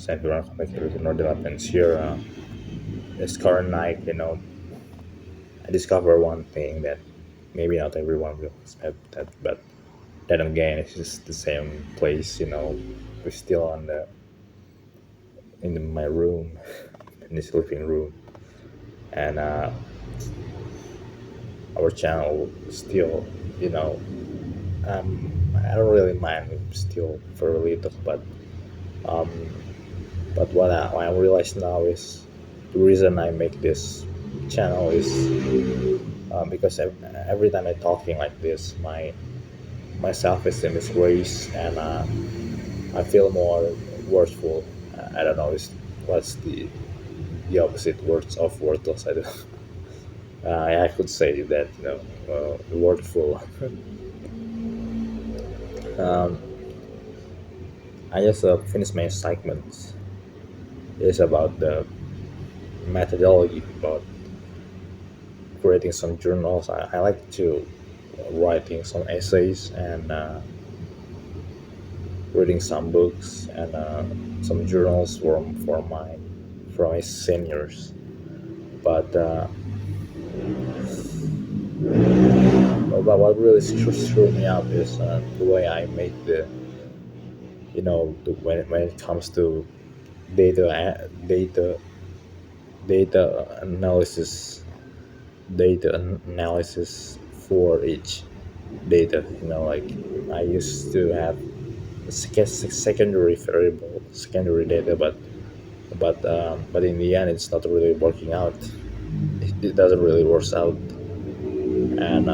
everyone back here to Northern Lapins here. This current night, I discover one thing that maybe not everyone will expect that, but then again, it's just the same place. We're still in my room, in this living room, and our channel still, you know, I don't really mind still for little, um, but what I realize now is the reason I make this channel is because every time I'm talking like this, my self-esteem is raised, and I feel more worthful. I don't know what's the opposite words of worthless. I don't. I could say that worthful. um, I just finished my segments. It's about the methodology, about creating some journals. I like to writing some essays and reading some books and some journals from my seniors. But what really screw me up is the way I make when it comes to data analysis, data analysis for each data. Like I used to have secondary variable, secondary data, but in the end, it's not really working out. It doesn't really work out, and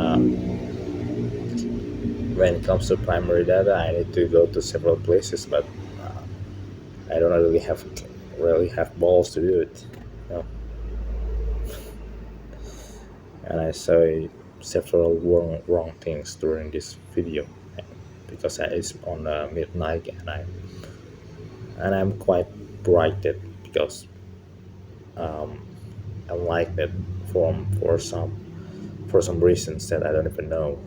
when it comes to primary data, I need to go to several places, but I don't really have balls to do it. You know? And I say several wrong things during this video because it's on midnight, and I'm quite frightened because um, I like that for some reasons that I don't even know.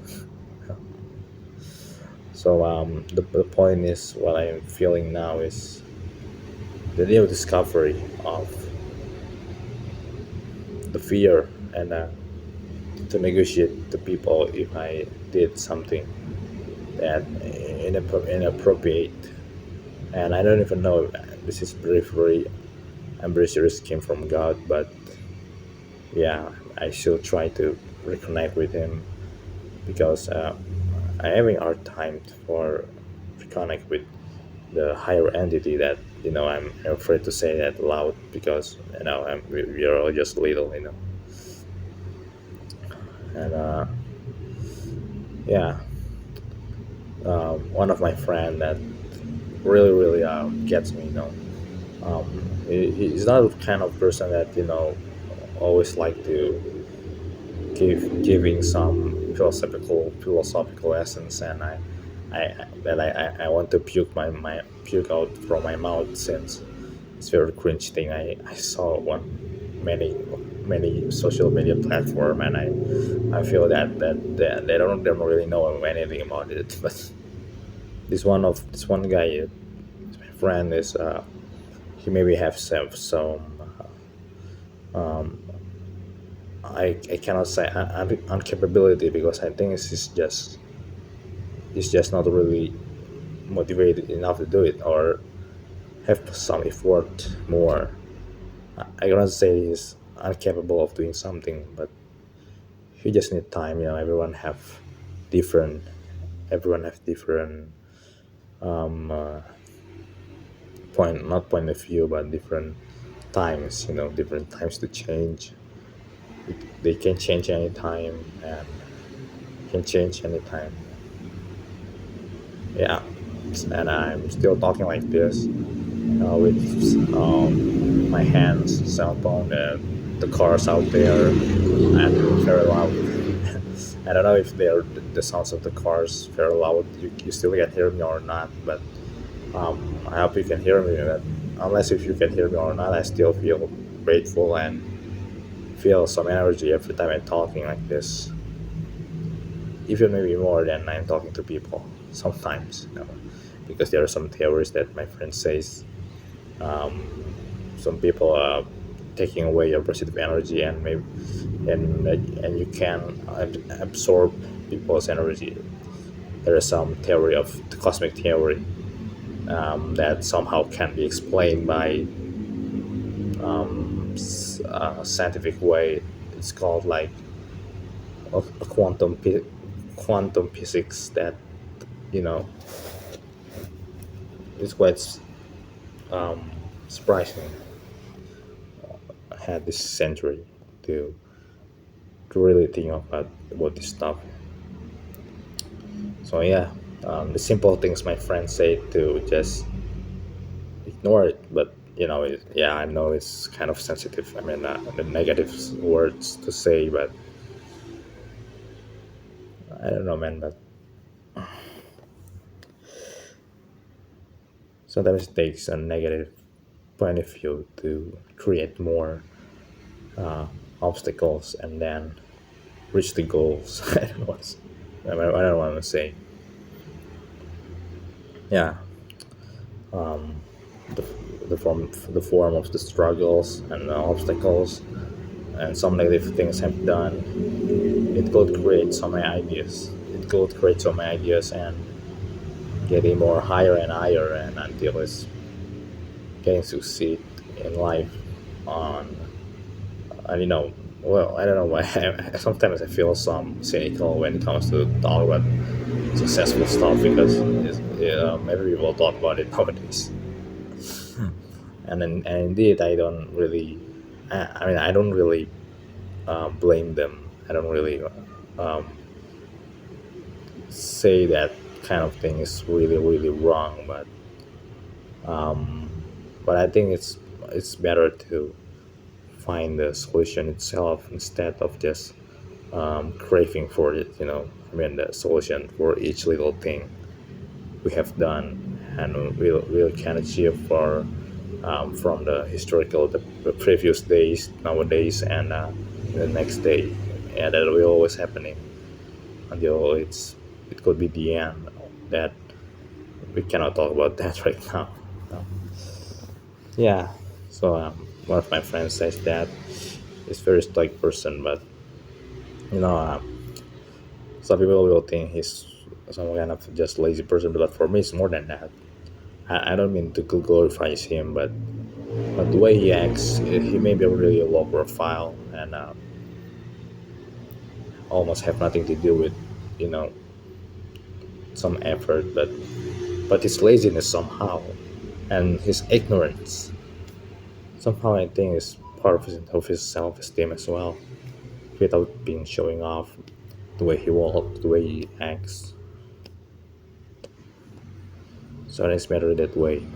So the point is, what I'm feeling now is the new discovery of the fear, and to negotiate the people if I did something that inappropriate, and I don't even know if this is bravery. I'm pretty sure this came from God, but yeah, I should try to reconnect with Him because I'm having a hard time for reconnect with the higher entity that I'm afraid to say that loud because we are all just little, and yeah, one of my friend that really gets me, he's not the kind of person that always like to giving some philosophical lessons, and I want to my puke out from my mouth since it's very cringe thing I saw one many social media platform, and I feel that they don't really know anything about it. But this one guy, my friend, is he maybe have some um, I cannot say uncapability, because I think he's just not really motivated enough to do it, or have some effort more. I cannot say he's incapable of doing something, but he just need time. Different Everyone have different um, uh, not point of view, but different times. Different times to change. They can change anytime, and can change anytime. Yeah, and I'm still talking like this with my hands, cell phone, the cars out there, and very loud. I don't know if they're the sounds of the cars very loud. You still can hear me or not, but I hope you can hear me. But unless if you can hear me or not, I still feel grateful and feel some energy every time I'm talking like this. Even maybe more than I'm talking to people sometimes, because there are some theories that my friend says Some people are taking away your positive energy, and maybe and you can absorb people's energy. There is some theory of the cosmic theory that somehow can be explained by scientific way. It's called like a quantum physics that you know is quite surprising. I had this century to really think about this stuff. So yeah, the simple things my friends say to just ignore it. But yeah, I know it's kind of sensitive. I mean, the negative words to say, but I don't know, man. But sometimes it takes a negative point of view to create more obstacles and then reach the goals. I don't know I don't want to say. Yeah, the, the form of the struggles and the obstacles and some negative things have done, it could create so many ideas. It could create so many ideas and getting more higher and higher, and until it's getting succeed in life on. And well, I don't know why. Sometimes I feel some cynical when it comes to talk about successful stuff because maybe people talk about it nowadays. And indeed, I don't really. I mean, I don't really blame them. I don't really um, say that kind of thing is really really wrong, but I think it's better to find the solution itself instead of just craving for it. I mean, the solution for each little thing we have done and we can achieve for from the historical the previous days, nowadays, and the next day. And that will always happening until it could be the end. That we cannot talk about that right now. No. Yeah. So one of my friends says that he's a very stoic person, but you know, some people will think he's some kind of just lazy person, but for me, it's more than that. I don't mean to glorify him, but the way he acts, he may be really low profile and almost have nothing to do with, you know, some effort, but his laziness somehow and his ignorance somehow I think is part of his self-esteem as well, without being showing off the way he walks, the way he acts. So it's better that way.